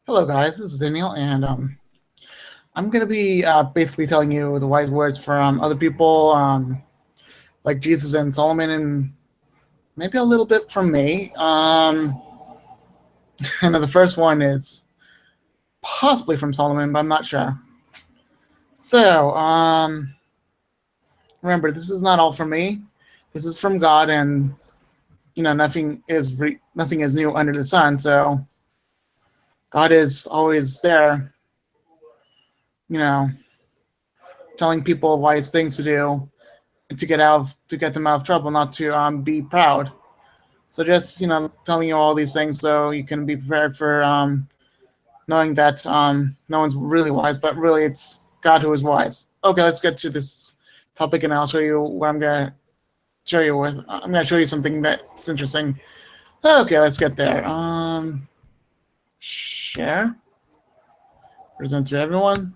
Hello, guys. This is Daniel, and I'm going to be basically telling you the wise words from other people, like Jesus and Solomon, and maybe a little bit from me. And the first one is possibly from Solomon, but I'm not sure. So, remember, this is not all from me. This is from God, and nothing is new under the sun. So, God is always there, you know, telling people wise things to do to get them out of trouble, not to be proud. So just telling you all these things so you can be prepared for knowing that no one's really wise, but really it's God who is wise. Okay, let's get to this topic, and I'll show you what I'm gonna show you with. I'm gonna show you something that's interesting. Okay, let's get there. Share, present to everyone,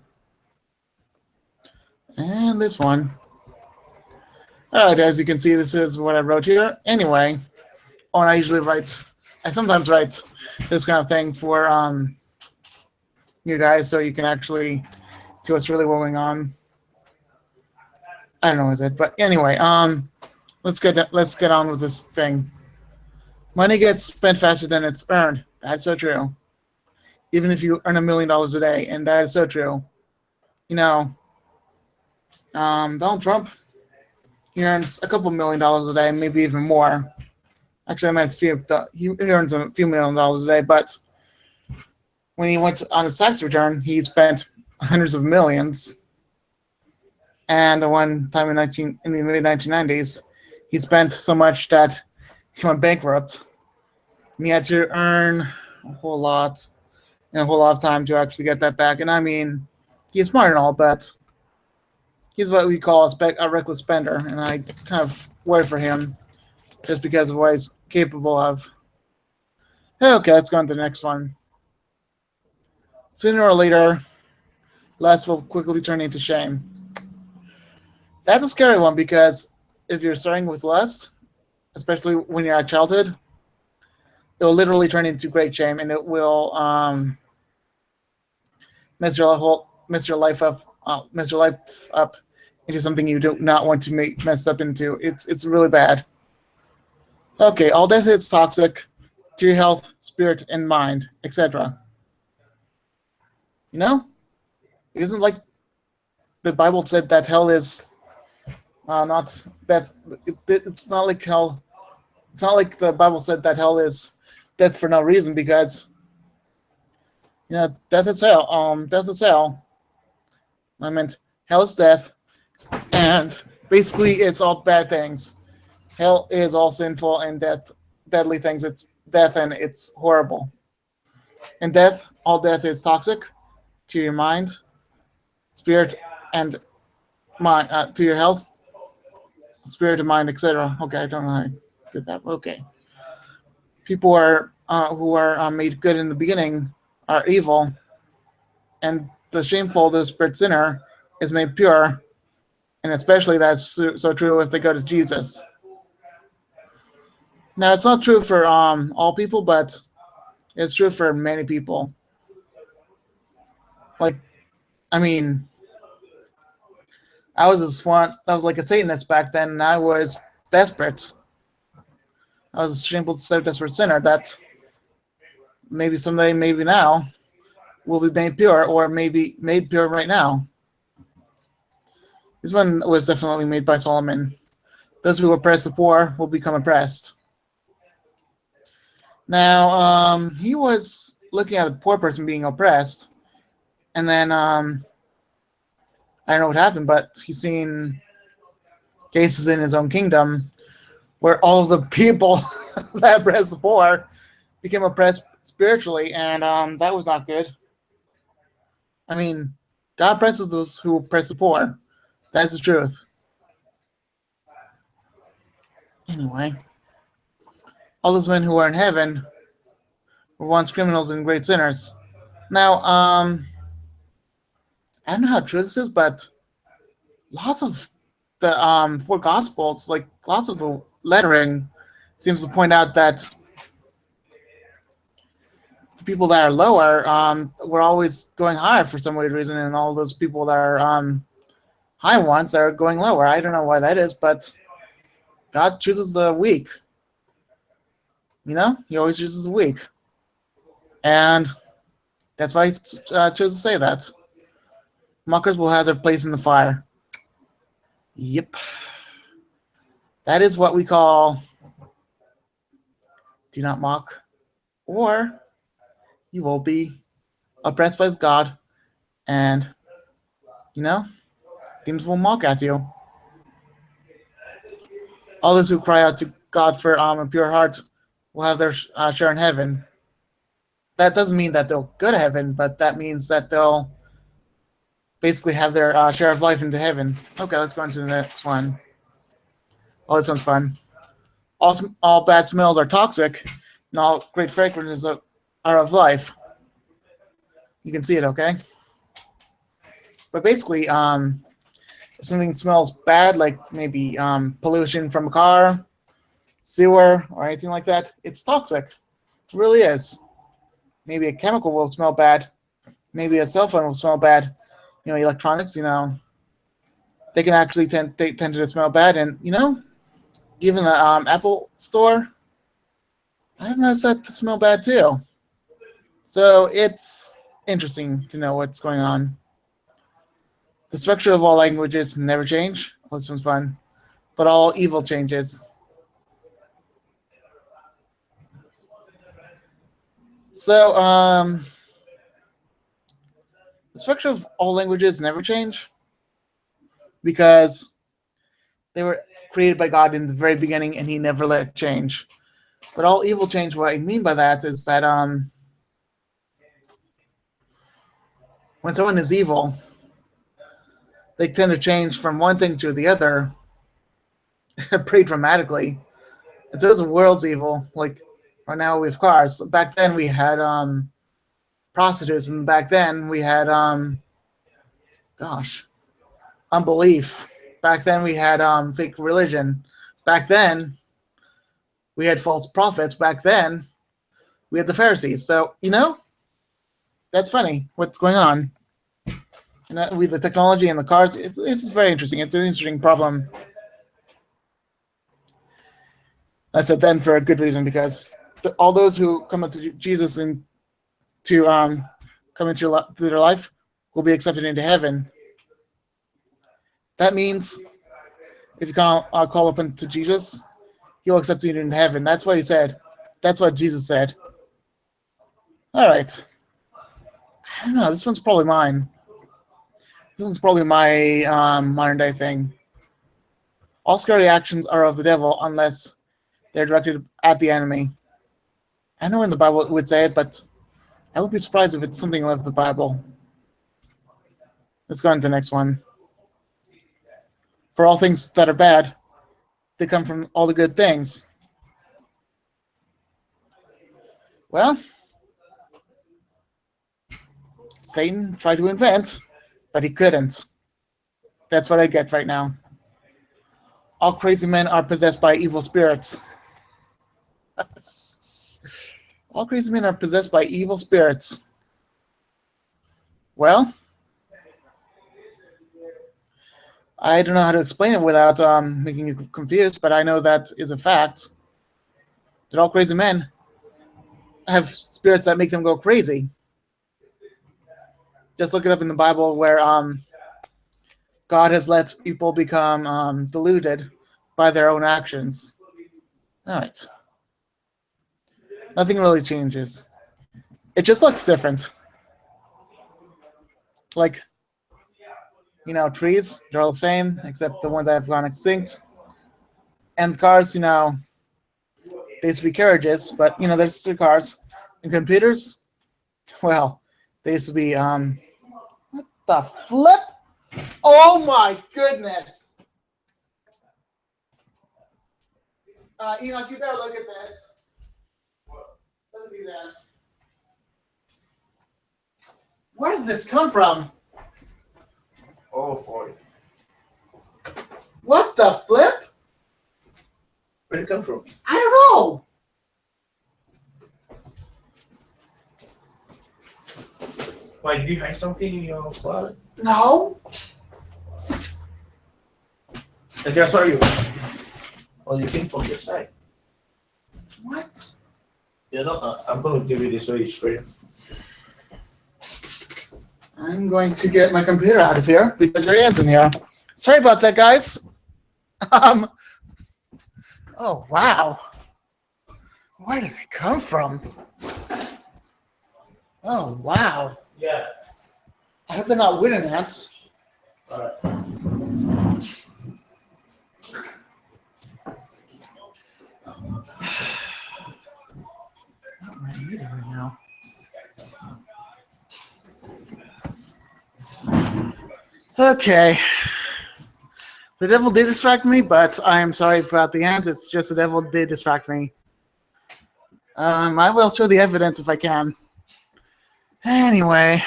and this one. All right, as you can see, this is what I wrote here. Anyway, and I sometimes write this kind of thing for you guys so you can actually see what's really going on. I don't know what it, but anyway, let's get on with this thing. Money gets spent faster than it's earned. That's so true. Even if you earn $1 million a day, and that is so true. You know, Donald Trump, he earns a couple $1 million a day, maybe even more. Actually, I meant he earns a few $1 million a day, but when he went on his tax return, he spent hundreds of millions. And one time in the mid 1990s, he spent so much that he went bankrupt. And he had to earn a whole lot and a whole lot of time to actually get that back. And I mean, he's smart and all, but he's what we call a reckless spender. And I kind of worry for him just because of what he's capable of. Okay, let's go on to the next one. Sooner or later, lust will quickly turn into shame. That's a scary one because if you're starting with lust, especially when you're at childhood, it will literally turn into great shame, and it will mess your life up into something you do not want to make messed up into. It's really bad. Okay, all death is toxic to your health, spirit, and mind, etc. You know, it isn't like the Bible said that hell is not that. It's not like hell. It's not like the Bible said that hell is death for no reason, because death is hell. Death is hell. I meant hell is death, and basically it's all bad things. Hell is all sinful and deadly things. It's death, and it's horrible. And all death is toxic to your mind, spirit, and mind, to your health, spirit and mind, etc. Okay, I don't know how I did that. Okay, people who are made good in the beginning are evil, and the shameful, the spirit sinner, is made pure, and especially that's so true if they go to Jesus. Now, it's not true for all people, but it's true for many people. Like, I mean, I was like a Satanist back then, and I was desperate. I was a shameful, so desperate sinner that maybe someday, maybe now, will be made pure, or maybe made pure right now. This one was definitely made by Solomon. Those who oppress the poor will become oppressed. Now, he was looking at a poor person being oppressed, and then I don't know what happened, but he's seen cases in his own kingdom where all of the people that oppressed the poor became oppressed spiritually, and that was not good. I mean, God oppresses those who oppress the poor. That's the truth. Anyway, all those men who are in heaven were once criminals and great sinners. Now, I don't know how true this is, but lots of the four gospels, like lots of the lettering, seems to point out that the people that are lower, we're always going higher for some weird reason, and all those people that are high ones are going lower. I don't know why that is, but God chooses the weak. He always chooses the weak, and that's why He chose to say that. Mockers will have their place in the fire. Yep, that is what we call do not mock, or you will be oppressed by God, and demons will mock at you. All those who cry out to God for a pure heart will have their share in heaven. That doesn't mean that they'll go to heaven, but that means that they'll basically have their share of life into heaven. Okay, let's go into the next one. Oh, this one's fun. All bad smells are toxic, and all great fragrances are of life. You can see it, okay? But basically, if something smells bad, like maybe pollution from a car, sewer, or anything like that, it's toxic. It really is. Maybe a chemical will smell bad. Maybe a cell phone will smell bad. Electronics, they can actually tend to smell bad. And, even the Apple store, I've noticed that to smell bad too. So it's interesting to know what's going on. The structure of all languages never change. Well, this one's fun. But all evil changes. So, the structure of all languages never change because they were created by God in the very beginning, and He never let it change. But all evil change. What I mean by that is that when someone is evil, they tend to change from one thing to the other pretty dramatically. And so the world's evil. Like right now we have cars. Back then we had prostitutes, and back then we had unbelief. Back then we had fake religion. Back then we had false prophets. Back then we had the Pharisees. So that's funny. What's going on? With the technology and the cars, it's very interesting. It's an interesting problem. I said then for a good reason, because all those who come into Jesus and to come into their life will be accepted into heaven. That means if you call up into Jesus, He'll accept you into heaven. That's what He said. That's what Jesus said. All right. I don't know. This one's probably mine. This one's probably my modern day thing. All scary actions are of the devil unless they're directed at the enemy. I know in the Bible it would say it, but I would be surprised if it's something of the Bible. Let's go on to the next one. For all things that are bad, they come from all the good things. Well, Satan tried to invent, but he couldn't. That's what I get right now. All crazy men are possessed by evil spirits. All crazy men are possessed by evil spirits. Well, I don't know how to explain it without making you confused, but I know that is a fact. That all crazy men have spirits that make them go crazy. Just look it up in the Bible where God has let people become deluded by their own actions. All right. Nothing really changes. It just looks different. Like, trees, they're all the same, except the ones that have gone extinct. And cars, they used to be carriages, but, they're still cars. And computers, well, they used to be, what the flip? Oh my goodness! Enoch, you better look at this. Look at these ass. Where did this come from? Oh boy. What the flip? Where did it come from? I don't know. Why, did you hide something in your wallet? No. I just saw you. Oh, you came from your side. What? You know, I'm going to give you this way straight. I'm going to get my computer out of here because your aunt's in here. Sorry about that, guys. Um. Oh wow. Where did they come from? Oh wow. Yeah. I hope they're not winning ants. Alright. Not where I need it right now. Okay. The devil did distract me, but I am sorry about the ants. It's just the devil did distract me. I will show the evidence if I can. Anyway.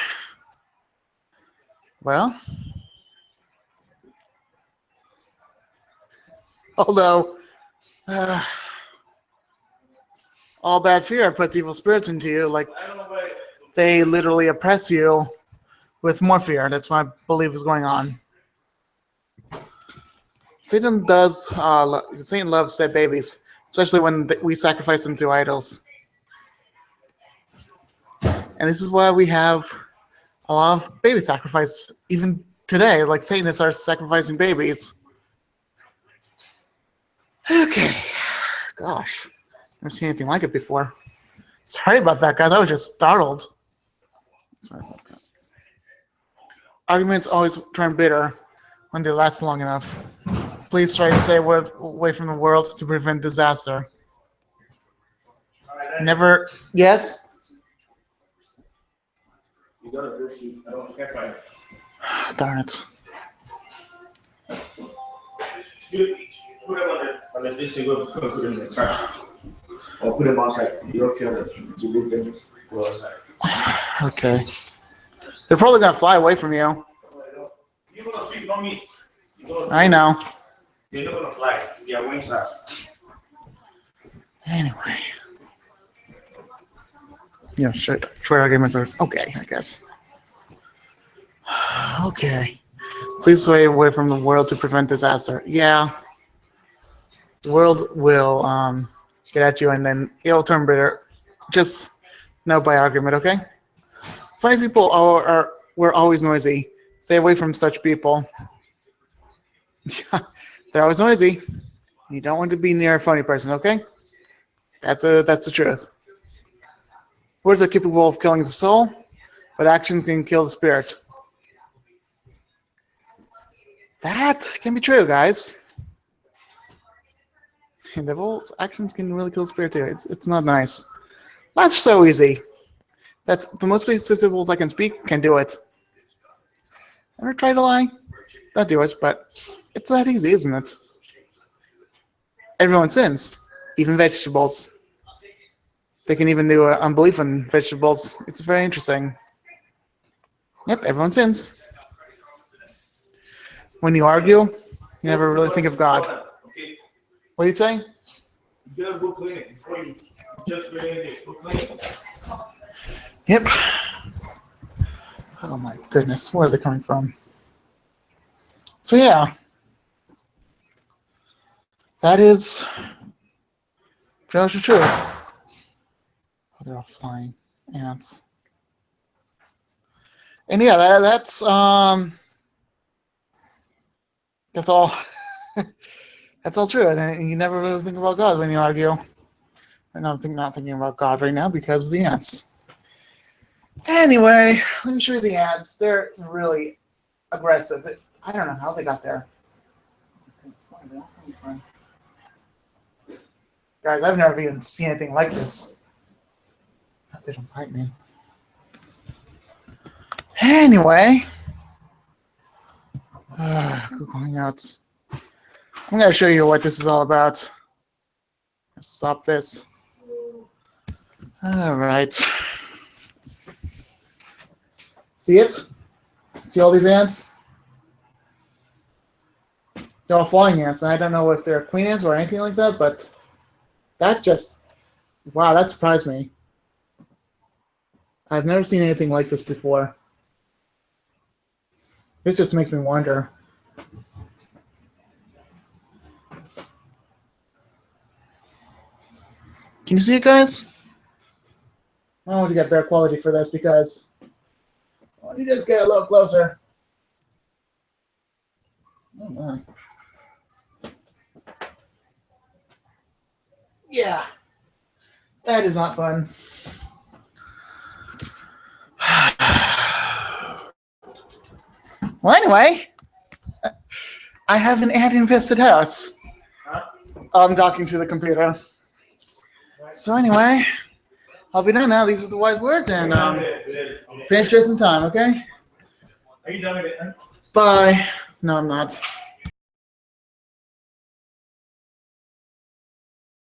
Well. Although, all bad fear puts evil spirits into you. Like, they literally oppress you with more fear. That's what I believe is going on. Satan loves dead babies, especially when we sacrifice them to idols. And this is why we have a lot of baby sacrifice, even today. Like, Satanists are sacrificing babies. Okay. Gosh. Never seen anything like it before. Sorry about that, guys. I was just startled. Sorry about that. Arguments always turn bitter when they last long enough. Please try to stay away from the world to prevent disaster. Never. Yes? You gotta go shoot. I can't find it. Darn it. Put them on the this thing, go put them in the trash. Or put them outside. You don't care them. You leave them, go outside. Okay. They're probably going to fly away from you. You're gonna sleep on me. I know. They're not gonna fly. Their wings are. Anyway. Yeah, straight arguments are okay, I guess. Okay. Please stay away from the world to prevent disaster. Yeah. The world will get at you and then it'll turn bitter. Just no by argument, okay? Funny people we're always noisy. Stay away from such people. They're always noisy. You don't want to be near a funny person, okay? That's the truth. Words are capable of killing the soul, but actions can kill the spirit. That can be true, guys. And devil's actions can really kill the spirit too. It's not nice. That's so easy. That's the most people that can speak can do it. Ever try to lie? Don't do it, but it's that easy, isn't it? Everyone sins, even vegetables. They can even do unbelief in vegetables. It's very interesting. Yep, everyone sins. When you argue, you never really think of God. What are you saying? You gotta go clean it before you just clean it. Go clean it. Yep. Oh my goodness, where are they coming from? So yeah, that is pretty much the truth. Oh, they're all flying ants. And yeah, that's all. That's all true. And you never really think about God when you argue. And I'm not thinking about God right now because of the ants. Anyway, let me show you the ants. They're really aggressive. I don't know how they got there. Guys, I've never even seen anything like this. They don't bite me. Anyway, Google Hangouts. I'm going to show you what this is all about. Let's stop this. All right. See it? See all these ants? They're all flying ants, and I don't know if they're queen ants or anything like that, but wow, that surprised me. I've never seen anything like this before. This just makes me wonder. Can you see it, guys? I want to get better quality for this because let me just get a little closer. Oh my. Yeah, that is not fun. Well, anyway, I have an ad-infested house. I'm talking to the computer. So anyway, I'll be done now. These are the wise words, and finish this in time, okay? Are you done with it? Bye. No, I'm not.